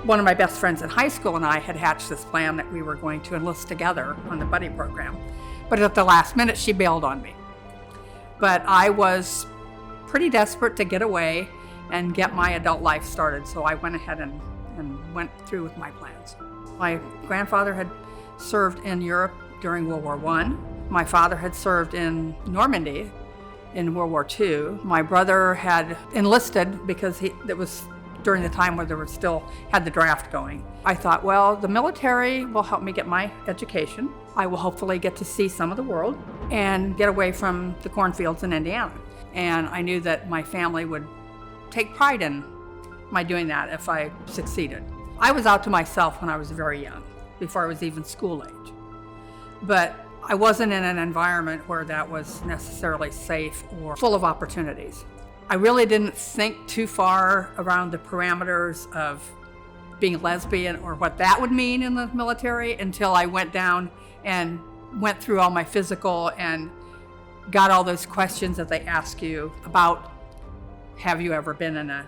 One of my best friends in high school and I had hatched this plan that we were going to enlist together on the buddy program. But at the last minute, she bailed on me. But I was pretty desperate to get away and get my adult life started, so I went ahead and went through with my plans. My grandfather had served in Europe during World War I. My father had served in Normandy in World War II. My brother had enlisted because it was during the time where they were still had the draft going. I thought, well, the military will help me get my education. I will hopefully get to see some of the world and get away from the cornfields in Indiana. And I knew that my family would take pride in my doing that if I succeeded. I was out to myself when I was very young, before I was even school age. But I wasn't in an environment where that was necessarily safe or full of opportunities. I really didn't think too far around the parameters of being lesbian or what that would mean in the military until I went down and went through all my physical and got all those questions that they ask you about, have you ever been in a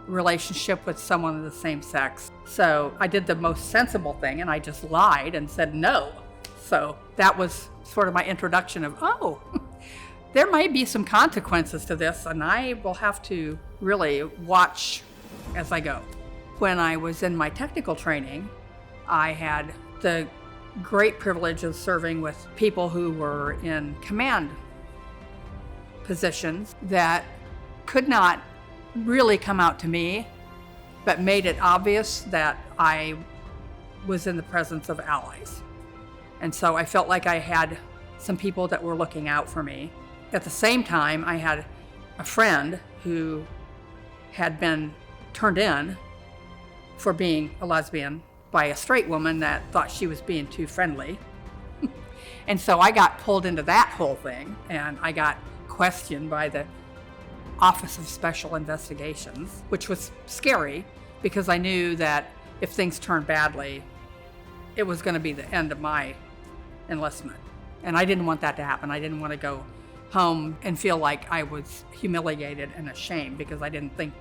relationship with someone of the same sex? So I did the most sensible thing and I just lied and said no. So that was sort of my introduction of, oh, there might be some consequences to this and I will have to really watch as I go. When I was in my technical training, I had the great privilege of serving with people who were in command positions that could not really come out to me, but made it obvious that I was in the presence of allies. And so I felt like I had some people that were looking out for me. At the same time, I had a friend who had been turned in for being a lesbian by a straight woman that thought she was being too friendly. And so I got pulled into that whole thing, and I got questioned by the Office of Special Investigations, which was scary because I knew that if things turned badly, it was going to be the end of my enlistment. And I didn't want that to happen. I didn't want to go home and feel like I was humiliated and ashamed because I didn't think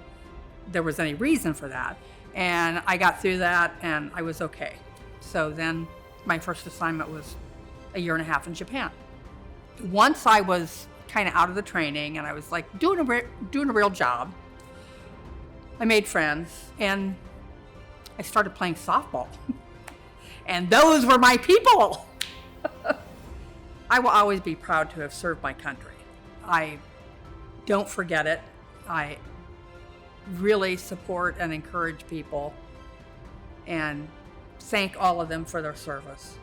there was any reason for that. And I got through that and I was okay. So then my first assignment was a year and a half in Japan. Once I was kind of out of the training and I was like doing a real job, I made friends and I started playing softball. And those were my people. I will always be proud to have served my country. I don't forget it. I really support and encourage people and thank all of them for their service.